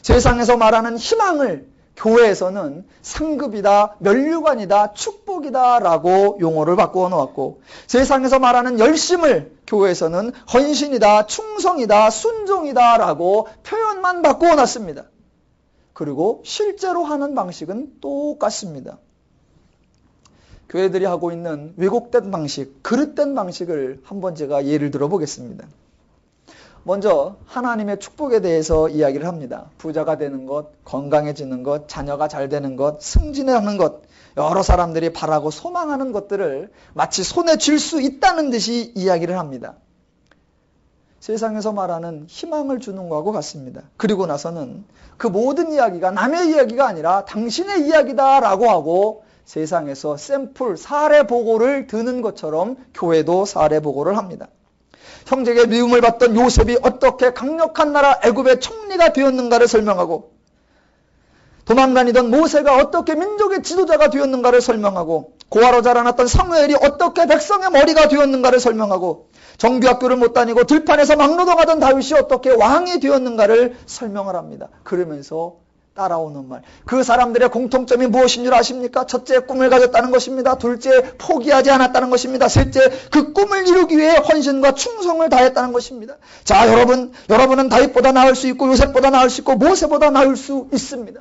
세상에서 말하는 희망을 교회에서는 상급이다, 면류관이다, 축복이다 라고 용어를 바꾸어 놓았고 세상에서 말하는 열심을 교회에서는 헌신이다, 충성이다, 순종이다 라고 표현만 바꾸어 놨습니다. 그리고 실제로 하는 방식은 똑같습니다. 교회들이 하고 있는 왜곡된 방식, 그릇된 방식을 한번 제가 예를 들어 보겠습니다. 먼저 하나님의 축복에 대해서 이야기를 합니다. 부자가 되는 것, 건강해지는 것, 자녀가 잘 되는 것, 승진하는 것, 여러 사람들이 바라고 소망하는 것들을 마치 손에 쥘 수 있다는 듯이 이야기를 합니다. 세상에서 말하는 희망을 주는 것하고 같습니다. 그리고 나서는 그 모든 이야기가 남의 이야기가 아니라 당신의 이야기다라고 하고 세상에서 샘플, 사례 보고를 드는 것처럼 교회도 사례 보고를 합니다. 형제에게 미움을 받던 요셉이 어떻게 강력한 나라 애굽의 총리가 되었는가를 설명하고 도망다니던 모세가 어떻게 민족의 지도자가 되었는가를 설명하고, 고아로 자라났던 사무엘이 어떻게 백성의 머리가 되었는가를 설명하고, 정규학교를 못 다니고 들판에서 막노동하던 다윗이 어떻게 왕이 되었는가를 설명을 합니다. 그러면서 따라오는 말, 그 사람들의 공통점이 무엇인 줄 아십니까? 첫째, 꿈을 가졌다는 것입니다. 둘째, 포기하지 않았다는 것입니다. 셋째, 그 꿈을 이루기 위해 헌신과 충성을 다했다는 것입니다. 자, 여러분은 다윗보다 나을 수 있고 요셉보다 나을 수 있고 모세보다 나을 수 있습니다.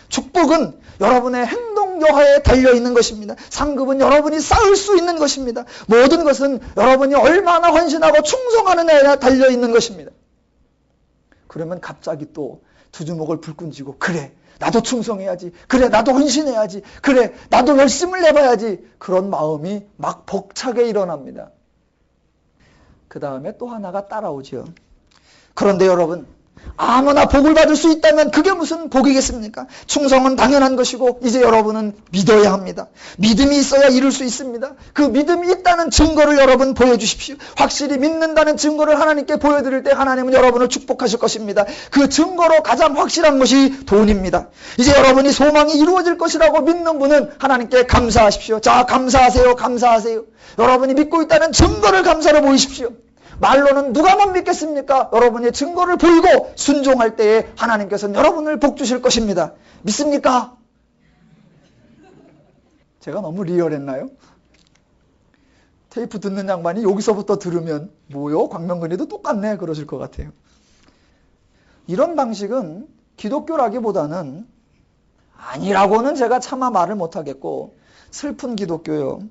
축복은 여러분의 행동 여하에 달려있는 것입니다. 상급은 여러분이 쌓을 수 있는 것입니다. 모든 것은 여러분이 얼마나 헌신하고 충성하느냐에 달려있는 것입니다. 그러면 갑자기 또 두 주먹을 불끈 쥐고, 그래 나도 충성해야지, 그래 나도 헌신해야지, 그래 나도 열심을 내봐야지, 그런 마음이 막 벅차게 일어납니다. 그 다음에 또 하나가 따라오죠. 그런데 여러분, 아무나 복을 받을 수 있다면 그게 무슨 복이겠습니까? 충성은 당연한 것이고 이제 여러분은 믿어야 합니다. 믿음이 있어야 이룰 수 있습니다. 그 믿음이 있다는 증거를 여러분 보여주십시오. 확실히 믿는다는 증거를 하나님께 보여드릴 때 하나님은 여러분을 축복하실 것입니다. 그 증거로 가장 확실한 것이 돈입니다. 이제 여러분이 소망이 이루어질 것이라고 믿는 분은 하나님께 감사하십시오. 자, 감사하세요. 감사하세요. 여러분이 믿고 있다는 증거를 감사로 보이십시오. 말로는 누가 못 믿겠습니까? 여러분이 증거를 보이고 순종할 때에 하나님께서는 여러분을 복 주실 것입니다. 믿습니까? 제가 너무 리얼했나요? 테이프 듣는 양반이 여기서부터 들으면 뭐요? 광명근이도 똑같네 그러실 것 같아요. 이런 방식은 기독교라기보다는, 아니라고는 제가 차마 말을 못하겠고, 슬픈 기독교요,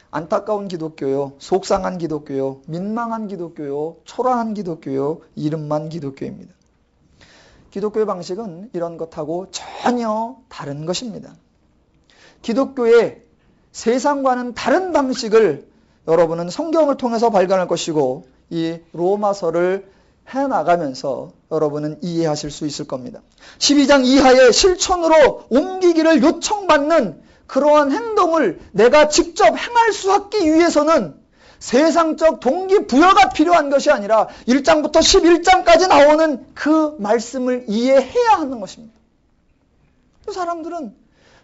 안타까운 기독교요, 속상한 기독교요, 민망한 기독교요, 초라한 기독교요, 이름만 기독교입니다. 기독교의 방식은 이런 것하고 전혀 다른 것입니다. 기독교의 세상과는 다른 방식을 여러분은 성경을 통해서 발견할 것이고, 이 로마서를 해나가면서 여러분은 이해하실 수 있을 겁니다. 12장 이하의 실천으로 옮기기를 요청받는 그러한 행동을 내가 직접 행할 수 있기 위해서는 세상적 동기부여가 필요한 것이 아니라 1장부터 11장까지 나오는 그 말씀을 이해해야 하는 것입니다. 그 사람들은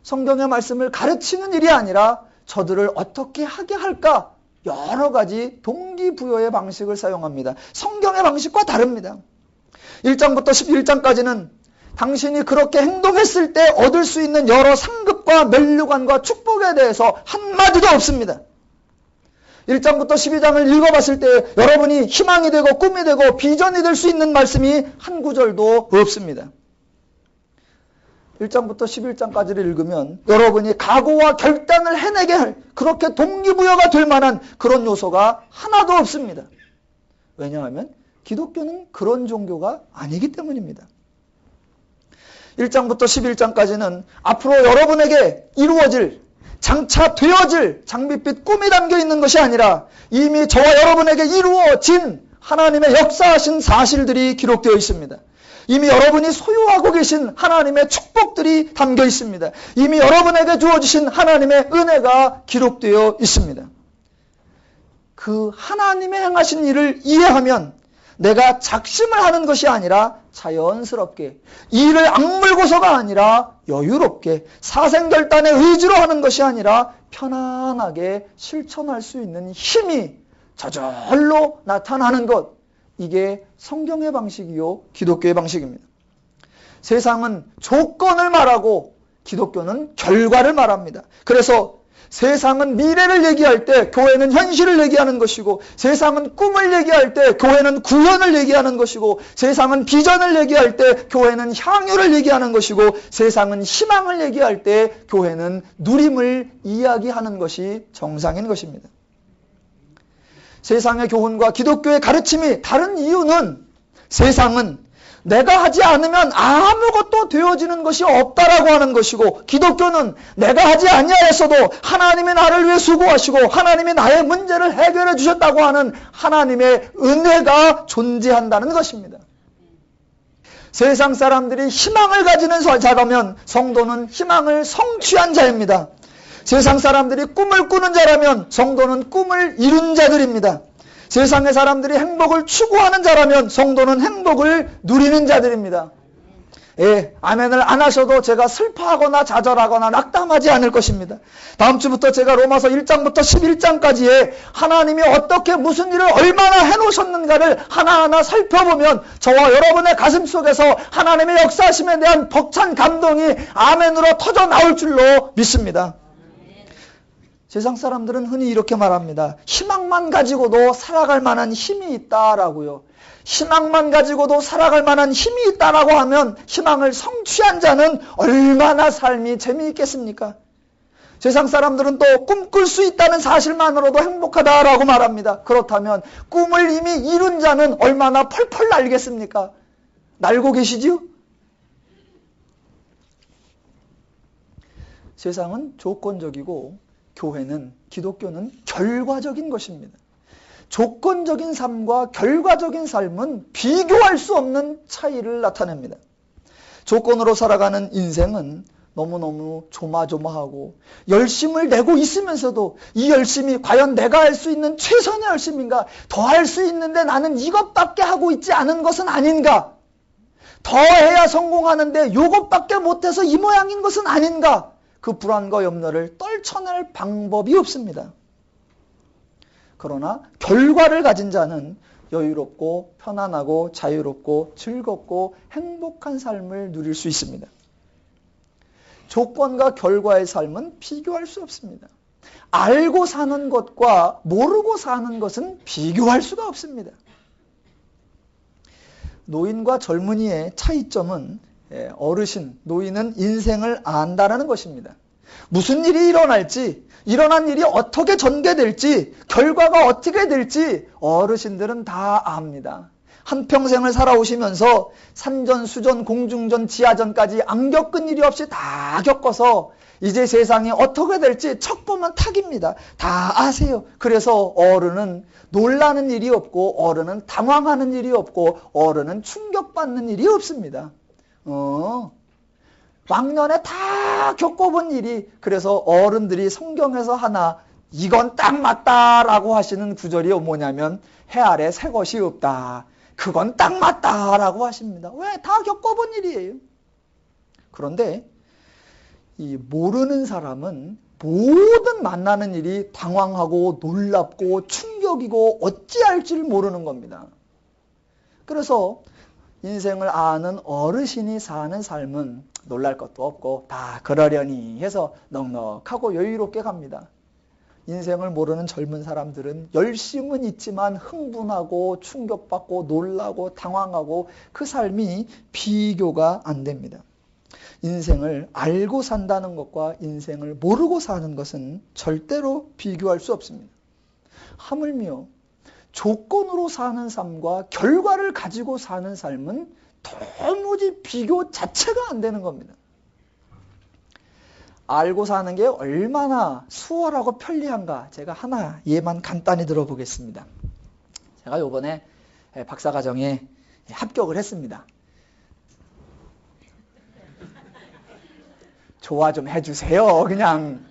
성경의 말씀을 가르치는 일이 아니라 저들을 어떻게 하게 할까 여러 가지 동기부여의 방식을 사용합니다. 성경의 방식과 다릅니다. 1장부터 11장까지는 당신이 그렇게 행동했을 때 얻을 수 있는 여러 상급과 면류관과 축복에 대해서 한마디도 없습니다. 1장부터 12장을 읽어봤을 때 여러분이 희망이 되고 꿈이 되고 비전이 될 수 있는 말씀이 한 구절도 없습니다. 1장부터 11장까지를 읽으면 여러분이 각오와 결단을 해내게 할, 그렇게 동기부여가 될 만한 그런 요소가 하나도 없습니다. 왜냐하면 기독교는 그런 종교가 아니기 때문입니다. 1장부터 11장까지는 앞으로 여러분에게 이루어질, 장차 되어질 장밋빛 꿈이 담겨 있는 것이 아니라 이미 저와 여러분에게 이루어진 하나님의 역사하신 사실들이 기록되어 있습니다. 이미 여러분이 소유하고 계신 하나님의 축복들이 담겨 있습니다. 이미 여러분에게 주어주신 하나님의 은혜가 기록되어 있습니다. 그 하나님의 행하신 일을 이해하면 내가 작심을 하는 것이 아니라 자연스럽게, 이를 악물고서가 아니라 여유롭게, 사생결단의 의지로 하는 것이 아니라 편안하게 실천할 수 있는 힘이 저절로 나타나는 것, 이게 성경의 방식이요 기독교의 방식입니다. 세상은 조건을 말하고 기독교는 결과를 말합니다. 그래서 세상은 미래를 얘기할 때 교회는 현실을 얘기하는 것이고, 세상은 꿈을 얘기할 때 교회는 구원을 얘기하는 것이고, 세상은 비전을 얘기할 때 교회는 향유를 얘기하는 것이고, 세상은 희망을 얘기할 때 교회는 누림을 이야기하는 것이 정상인 것입니다. 세상의 교훈과 기독교의 가르침이 다른 이유는, 세상은 내가 하지 않으면 아무것도 되어지는 것이 없다라고 하는 것이고, 기독교는 내가 하지 아니하였어도 하나님이 나를 위해 수고하시고 하나님이 나의 문제를 해결해 주셨다고 하는 하나님의 은혜가 존재한다는 것입니다. 세상 사람들이 희망을 가지는 자라면 성도는 희망을 성취한 자입니다. 세상 사람들이 꿈을 꾸는 자라면 성도는 꿈을 이룬 자들입니다. 세상의 사람들이 행복을 추구하는 자라면 성도는 행복을 누리는 자들입니다. 예, 아멘을 안 하셔도 제가 슬퍼하거나 좌절하거나 낙담하지 않을 것입니다. 다음 주부터 제가 로마서 1장부터 11장까지의 하나님이 어떻게 무슨 일을 얼마나 해놓으셨는가를 하나하나 살펴보면 저와 여러분의 가슴 속에서 하나님의 역사하심에 대한 벅찬 감동이 아멘으로 터져 나올 줄로 믿습니다. 세상 사람들은 흔히 이렇게 말합니다. 희망만 가지고도 살아갈 만한 힘이 있다라고요. 희망만 가지고도 살아갈 만한 힘이 있다라고 하면 희망을 성취한 자는 얼마나 삶이 재미있겠습니까? 세상 사람들은 또 꿈꿀 수 있다는 사실만으로도 행복하다라고 말합니다. 그렇다면 꿈을 이미 이룬 자는 얼마나 펄펄 날겠습니까? 날고 계시지요? 세상은 조건적이고 교회는, 기독교는 결과적인 것입니다. 조건적인 삶과 결과적인 삶은 비교할 수 없는 차이를 나타냅니다. 조건으로 살아가는 인생은 너무너무 조마조마하고 열심을 내고 있으면서도 이 열심이 과연 내가 할 수 있는 최선의 열심인가? 더 할 수 있는데 나는 이것밖에 하고 있지 않은 것은 아닌가? 더 해야 성공하는데 이것밖에 못해서 이 모양인 것은 아닌가? 그 불안과 염려를 떨쳐낼 방법이 없습니다. 그러나 결과를 가진 자는 여유롭고 편안하고 자유롭고 즐겁고 행복한 삶을 누릴 수 있습니다. 조건과 결과의 삶은 비교할 수 없습니다. 알고 사는 것과 모르고 사는 것은 비교할 수가 없습니다. 노인과 젊은이의 차이점은 어르신, 노인은 인생을 안다라는 것입니다. 무슨 일이 일어날지, 일어난 일이 어떻게 전개될지, 결과가 어떻게 될지 어르신들은 다 압니다. 한평생을 살아오시면서 산전, 수전, 공중전, 지하전까지 안 겪은 일이 없이 다 겪어서 이제 세상이 어떻게 될지 척 보면 탁입니다. 다 아세요. 그래서 어른은 놀라는 일이 없고 어른은 당황하는 일이 없고 어른은 충격받는 일이 없습니다. 왕년에 다 겪어본 일이, 그래서 어른들이 성경에서 하나 이건 딱 맞다라고 하시는 구절이 뭐냐면 해 아래 새 것이 없다. 그건 딱 맞다라고 하십니다. 왜? 다 겪어본 일이에요. 그런데 이 모르는 사람은 모든 만나는 일이 당황하고 놀랍고 충격이고 어찌할지를 모르는 겁니다. 그래서 인생을 아는 어르신이 사는 삶은 놀랄 것도 없고 다 그러려니 해서 넉넉하고 여유롭게 갑니다. 인생을 모르는 젊은 사람들은 열심은 있지만 흥분하고 충격받고 놀라고 당황하고 그 삶이 비교가 안 됩니다. 인생을 알고 산다는 것과 인생을 모르고 사는 것은 절대로 비교할 수 없습니다. 하물며 조건으로 사는 삶과 결과를 가지고 사는 삶은 도무지 비교 자체가 안 되는 겁니다. 알고 사는 게 얼마나 수월하고 편리한가 제가 하나 예만 간단히 들어보겠습니다. 제가 요번에 박사과정에 합격을 했습니다. 좋아 좀 해주세요. 그냥.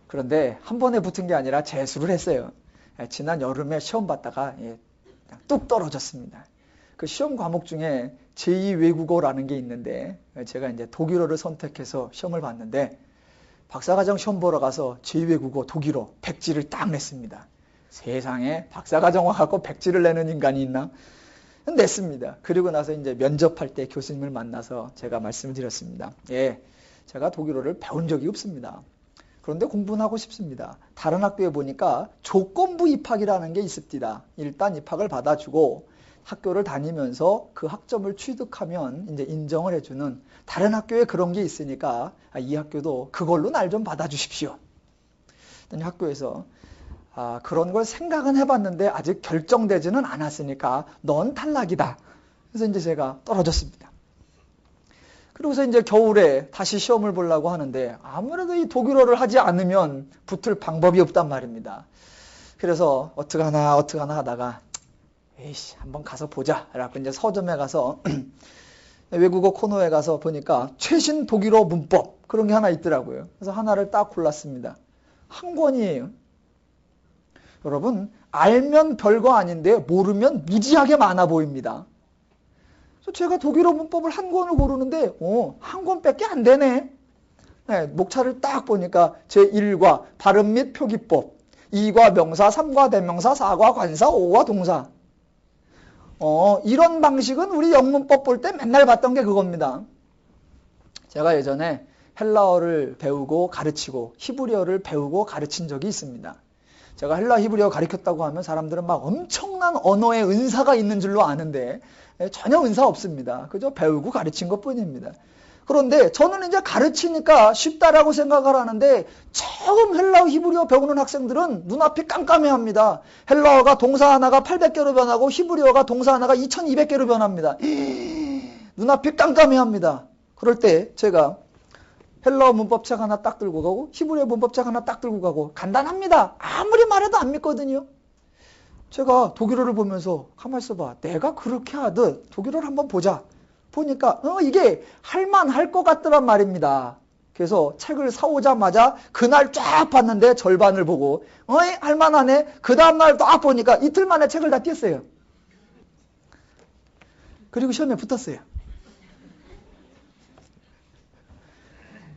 그런데 한 번에 붙은 게 아니라 재수를 했어요. 지난 여름에 시험 봤다가 뚝 떨어졌습니다. 그 시험 과목 중에 제2외국어라는 게 있는데 제가 이제 독일어를 선택해서 시험을 봤는데 박사과정 시험 보러 가서 제2외국어 독일어 100지를 딱 냈습니다. 세상에 박사과정 와갖고 100지를 내는 인간이 있나? 냈습니다. 그리고 나서 이제 면접할 때 교수님을 만나서 제가 말씀을 드렸습니다. 예, 제가 독일어를 배운 적이 없습니다. 그런데 공부는 하고 싶습니다. 다른 학교에 보니까 조건부 입학이라는 게 있습니다. 일단 입학을 받아주고 학교를 다니면서 그 학점을 취득하면 이제 인정을 해주는 다른 학교에 그런 게 있으니까 이 학교도 그걸로 날 좀 받아주십시오. 학교에서 그런 걸 생각은 해봤는데 아직 결정되지는 않았으니까 넌 탈락이다. 그래서 이제 제가 떨어졌습니다. 그러고서 이제 겨울에 다시 시험을 보려고 하는데 아무래도 이 독일어를 하지 않으면 붙을 방법이 없단 말입니다. 그래서 어떡하나 하다가 에이씨 한번 가서 보자 라고 이제 서점에 가서 외국어 코너에 가서 보니까 최신 독일어 문법 그런 게 하나 있더라고요. 그래서 하나를 딱 골랐습니다. 한 권이에요. 여러분 알면 별거 아닌데 모르면 무지하게 많아 보입니다. 그래서 제가 독일어 문법을 한 권을 고르는데 한 권밖에 안 되네. 네, 목차를 딱 보니까 제1과 발음 및 표기법, 2과 명사, 3과 대명사, 4과 관사, 5과 동사. 이런 방식은 우리 영문법 볼 때 맨날 봤던 게 그겁니다. 제가 예전에 헬라어를 배우고 가르치고 히브리어를 배우고 가르친 적이 있습니다. 제가 헬라 히브리어 가르쳤다고 하면 사람들은 막 엄청난 언어의 은사가 있는 줄로 아는데 전혀 은사 없습니다. 그저 배우고 가르친 것뿐입니다. 그런데 저는 이제 가르치니까 쉽다라고 생각을 하는데 처음 헬라어 히브리어 배우는 학생들은 눈앞이 깜깜해합니다. 헬라어가 동사 하나가 800개로 변하고 히브리어가 동사 하나가 2200개로 변합니다. 눈앞이 깜깜해합니다. 그럴 때 제가 헬라어 문법책 하나 딱 들고 가고 히브리어 문법책 하나 딱 들고 가고 간단합니다. 아무리 말해도 안 믿거든요. 제가 독일어를 보면서 가만히 있어봐. 내가 그렇게 하듯 독일어를 한번 보자. 보니까 이게 할만할 것 같더란 말입니다. 그래서 책을 사오자마자 그날 쫙 봤는데 절반을 보고 할만하네. 그 다음날 딱 보니까 이틀 만에 책을 다 띄었어요. 그리고 시험에 붙었어요.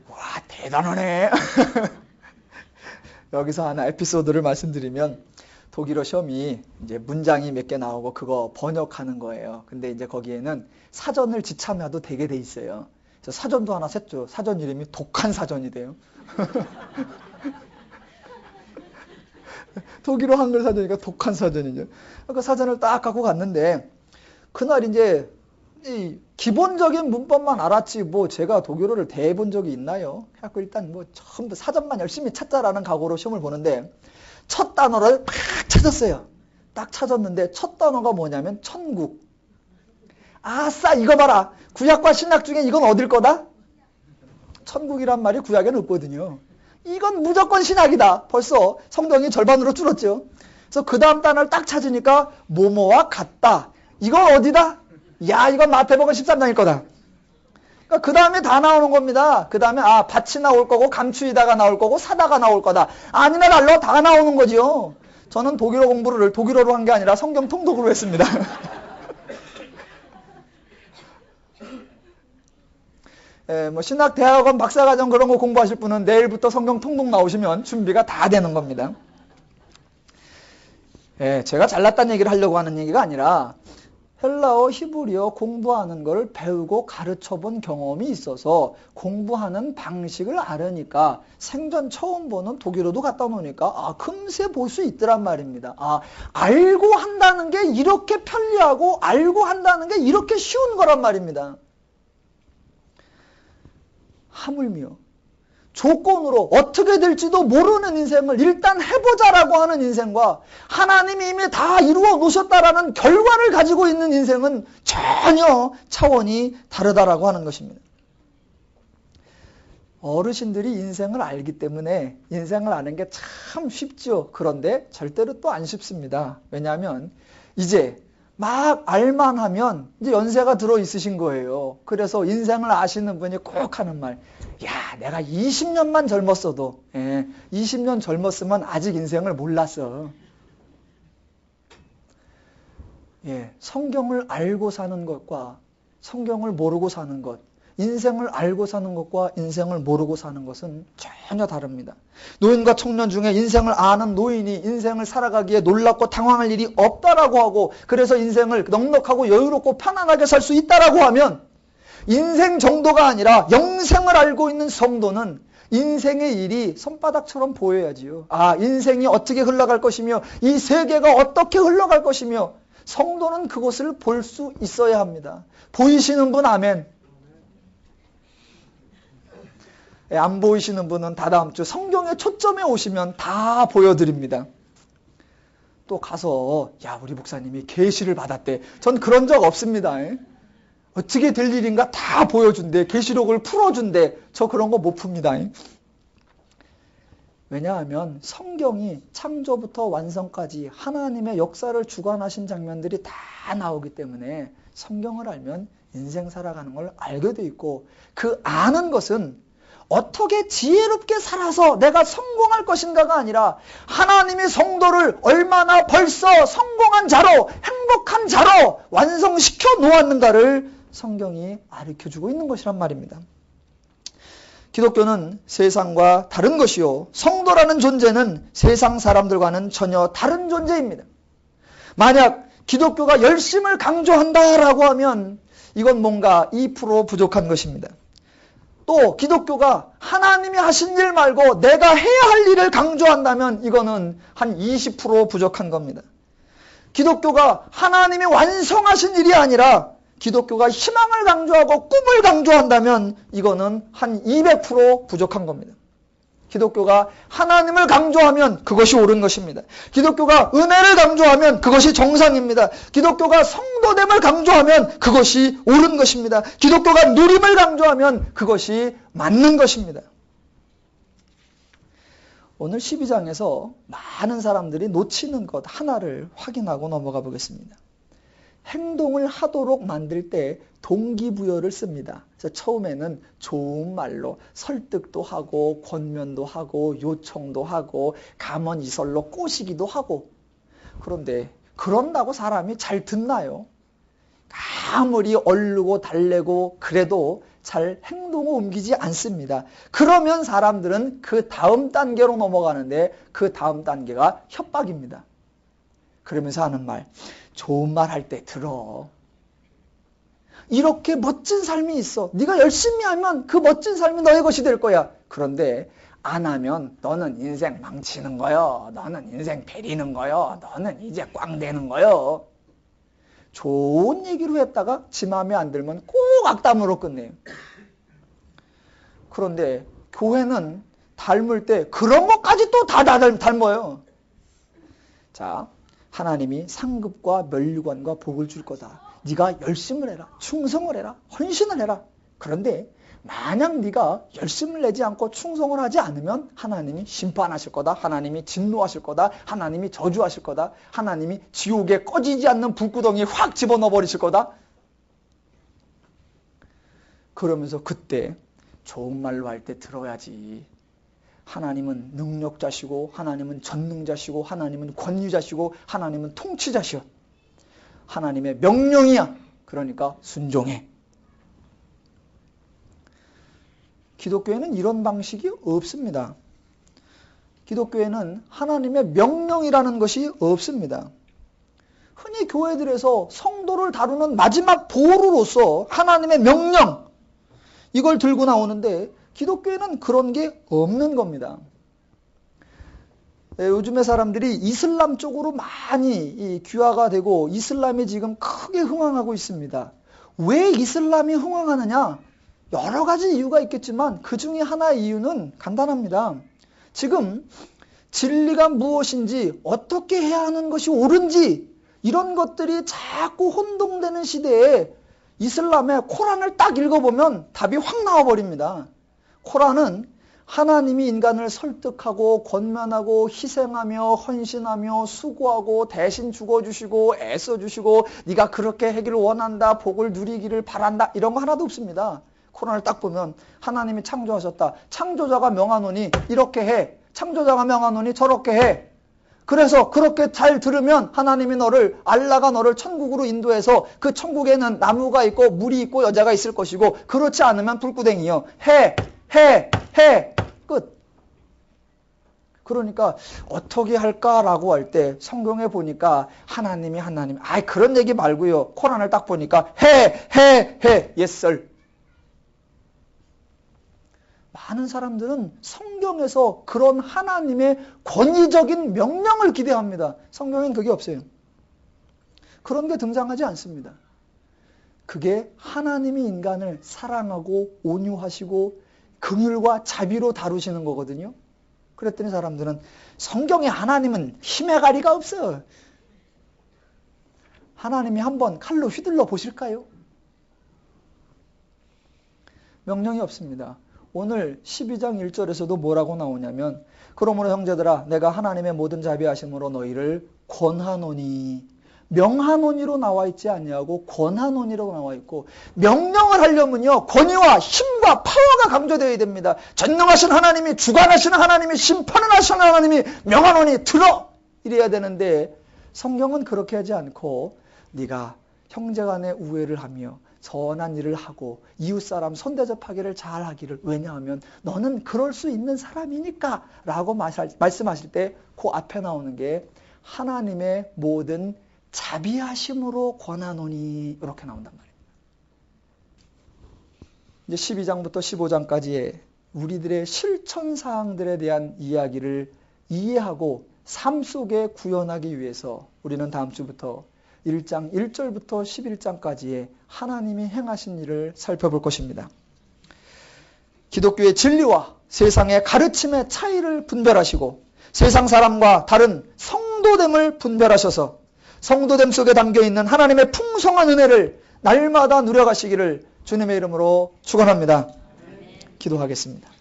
와, 대단하네. 여기서 하나 에피소드를 말씀드리면 독일어 시험이 이제 문장이 몇 개 나오고 그거 번역하는 거예요. 근데 이제 거기에는 사전을 지참해도 되게 돼 있어요. 그래서 사전도 하나 샜죠. 사전 이름이 독한 사전이 돼요. 독일어 한글 사전이니까 독한 사전이죠. 그 사전을 딱 갖고 갔는데 그날 이제 이 기본적인 문법만 알았지 뭐 제가 독일어를 대본 적이 있나요? 그래갖고 일단 뭐 전부 사전만 열심히 찾자라는 각오로 시험을 보는데 첫 단어를 팍 찾았어요. 딱 찾았는데 첫 단어가 뭐냐면 천국. 아싸 이거 봐라. 구약과 신약 중에 이건 어딜 거다? 천국이란 말이 구약에는 없거든요. 이건 무조건 신약이다. 벌써 성경이 절반으로 줄었죠. 그래서 그 다음 단어를 딱 찾으니까 뭐뭐와 같다. 이건 어디다? 야 이건 마태복음 13장일 거다. 그러니까 그 다음에 다 나오는 겁니다. 그 다음에 밭이 나올 거고 감추이다가 나올 거고 사다가 나올 거다. 아니나 달러 다 나오는 거지요. 저는 독일어 공부를 독일어로 한 게 아니라 성경 통독으로 했습니다. 뭐 신학대학원 박사과정 그런 거 공부하실 분은 내일부터 성경 통독 나오시면 준비가 다 되는 겁니다. 제가 잘났다는 얘기를 하려고 하는 얘기가 아니라 헬라어, 히브리어 공부하는 걸 배우고 가르쳐 본 경험이 있어서 공부하는 방식을 알으니까 생전 처음 보는 독일어도 갖다 놓으니까 금세 볼 수 있더란 말입니다. 알고 한다는 게 이렇게 편리하고 알고 한다는 게 이렇게 쉬운 거란 말입니다. 하물며 조건으로 어떻게 될지도 모르는 인생을 일단 해보자라고 하는 인생과 하나님이 이미 다 이루어 놓으셨다라는 결과를 가지고 있는 인생은 전혀 차원이 다르다라고 하는 것입니다. 어르신들이 인생을 알기 때문에 인생을 아는 게 참 쉽죠. 그런데 절대로 또 안 쉽습니다. 왜냐하면 이제 막 알만하면 이제 연세가 들어 있으신 거예요. 그래서 인생을 아시는 분이 꼭 하는 말, 야 내가 20년만 젊었어도 20년 젊었으면 아직 인생을 몰랐어. 성경을 알고 사는 것과 성경을 모르고 사는 것, 인생을 알고 사는 것과 인생을 모르고 사는 것은 전혀 다릅니다. 노인과 청년 중에 인생을 아는 노인이 인생을 살아가기에 놀랍고 당황할 일이 없다라고 하고 그래서 인생을 넉넉하고 여유롭고 편안하게 살 수 있다라고 하면 인생 정도가 아니라 영생을 알고 있는 성도는 인생의 일이 손바닥처럼 보여야지요. 인생이 어떻게 흘러갈 것이며 이 세계가 어떻게 흘러갈 것이며 성도는 그것을 볼 수 있어야 합니다. 보이시는 분 아멘. 안 보이시는 분은 다다음 주 성경의 초점에 오시면 다 보여드립니다. 또 가서 우리 목사님이 계시를 받았대. 전 그런 적 없습니다. 어떻게 될 일인가 다 보여준대. 계시록을 풀어준대. 저 그런 거 못 풉니다. 왜냐하면 성경이 창조부터 완성까지 하나님의 역사를 주관하신 장면들이 다 나오기 때문에 성경을 알면 인생 살아가는 걸 알게 돼 있고 그 아는 것은 어떻게 지혜롭게 살아서 내가 성공할 것인가가 아니라 하나님이 성도를 얼마나 벌써 성공한 자로 행복한 자로 완성시켜 놓았는가를 성경이 가르쳐주고 있는 것이란 말입니다. 기독교는 세상과 다른 것이요. 성도라는 존재는 세상 사람들과는 전혀 다른 존재입니다. 만약 기독교가 열심을 강조한다라고 하면 이건 뭔가 2% 부족한 것입니다. 또 기독교가 하나님이 하신 일 말고 내가 해야 할 일을 강조한다면 이거는 한 20% 부족한 겁니다. 기독교가 하나님이 완성하신 일이 아니라 기독교가 희망을 강조하고 꿈을 강조한다면 이거는 한 200% 부족한 겁니다. 기독교가 하나님을 강조하면 그것이 옳은 것입니다. 기독교가 은혜를 강조하면 그것이 정상입니다. 기독교가 성도됨을 강조하면 그것이 옳은 것입니다. 기독교가 누림을 강조하면 그것이 맞는 것입니다. 오늘 12장에서 많은 사람들이 놓치는 것 하나를 확인하고 넘어가 보겠습니다. 행동을 하도록 만들 때 동기부여를 씁니다. 그래서 처음에는 좋은 말로 설득도 하고 권면도 하고 요청도 하고 감언이설로 꼬시기도 하고. 그런데 그런다고 사람이 잘 듣나요? 아무리 얼르고 달래고 그래도 잘 행동을 옮기지 않습니다. 그러면 사람들은 그 다음 단계로 넘어가는데 그 다음 단계가 협박입니다. 그러면서 하는 말, 좋은 말 할 때 들어. 이렇게 멋진 삶이 있어. 네가 열심히 하면 그 멋진 삶이 너의 것이 될 거야. 그런데 안 하면 너는 인생 망치는 거요. 너는 인생 베리는 거요. 너는 이제 꽝 되는 거요. 좋은 얘기로 했다가 지 마음에 안 들면 꼭 악담으로 끝내요. 그런데 교회는 닮을 때 그런 것까지 또 다 닮아요. 자, 하나님이 상급과 면류관과 복을 줄 거다. 네가 열심을 해라. 충성을 해라. 헌신을 해라. 그런데 만약 네가 열심을 내지 않고 충성을 하지 않으면 하나님이 심판하실 거다. 하나님이 진노하실 거다. 하나님이 저주하실 거다. 하나님이 지옥에 꺼지지 않는 불구덩이에 확 집어넣어 버리실 거다. 그러면서 그때 좋은 말로 할 때 들어야지. 하나님은 능력자시고 하나님은 전능자시고 하나님은 권위자시고 하나님은 통치자시오. 하나님의 명령이야. 그러니까 순종해. 기독교에는 이런 방식이 없습니다. 기독교에는 하나님의 명령이라는 것이 없습니다. 흔히 교회들에서 성도를 다루는 마지막 보루로서 하나님의 명령, 이걸 들고 나오는데 기독교에는 그런 게 없는 겁니다. 요즘에 사람들이 이슬람 쪽으로 많이 귀화가 되고 이슬람이 지금 크게 흥황하고 있습니다. 왜 이슬람이 흥황하느냐? 여러 가지 이유가 있겠지만 그 중에 하나의 이유는 간단합니다. 지금 진리가 무엇인지 어떻게 해야 하는 것이 옳은지 이런 것들이 자꾸 혼동되는 시대에 이슬람의 코란을 딱 읽어보면 답이 확 나와버립니다. 코란은 하나님이 인간을 설득하고 권면하고 희생하며 헌신하며 수고하고 대신 죽어주시고 애써주시고 네가 그렇게 하기를 원한다. 복을 누리기를 바란다. 이런 거 하나도 없습니다. 코란을 딱 보면 하나님이 창조하셨다. 창조자가 명하노니 이렇게 해. 창조자가 명하노니 저렇게 해. 그래서 그렇게 잘 들으면 하나님이 알라가 너를 천국으로 인도해서 그 천국에는 나무가 있고 물이 있고 여자가 있을 것이고 그렇지 않으면 불구덩이요. 해. 끝. 그러니까 어떻게 할까라고 할 때 성경에 보니까 하나님. 그런 얘기 말고요. 코란을 딱 보니까 해. Yes, sir. 많은 사람들은 성경에서 그런 하나님의 권위적인 명령을 기대합니다. 성경엔 그게 없어요. 그런 게 등장하지 않습니다. 그게 하나님이 인간을 사랑하고 온유하시고 긍휼과 자비로 다루시는 거거든요. 그랬더니 사람들은 성경에 하나님은 힘의 가리가 없어. 하나님이 한번 칼로 휘둘러 보실까요? 명령이 없습니다. 오늘 12장 1절에서도 뭐라고 나오냐면 그러므로 형제들아 내가 하나님의 모든 자비하심으로 너희를 권하노니 명하노니로 나와 있지 아니하고 권하노니로 나와 있고 명령을 하려면요 권위와 힘과 파워가 강조되어야 됩니다. 전능하신 하나님이 주관하시는 하나님이 심판을 하시는 하나님이 명하노니 들어 이래야 되는데 성경은 그렇게 하지 않고 네가 형제간에 우애를 하며 선한 일을 하고 이웃사람 손대접하기를 잘 하기를. 왜냐하면 너는 그럴 수 있는 사람이니까 라고 말씀하실 때 그 앞에 나오는 게 하나님의 모든 자비하심으로 권하노니 이렇게 나온단 말이에요. 이제 12장부터 15장까지의 우리들의 실천사항들에 대한 이야기를 이해하고 삶 속에 구현하기 위해서 우리는 다음 주부터 1장 1절부터 11장까지의 하나님이 행하신 일을 살펴볼 것입니다. 기독교의 진리와 세상의 가르침의 차이를 분별하시고 세상 사람과 다른 성도됨을 분별하셔서 성도됨 속에 담겨있는 하나님의 풍성한 은혜를 날마다 누려가시기를 주님의 이름으로 축원합니다. 기도하겠습니다.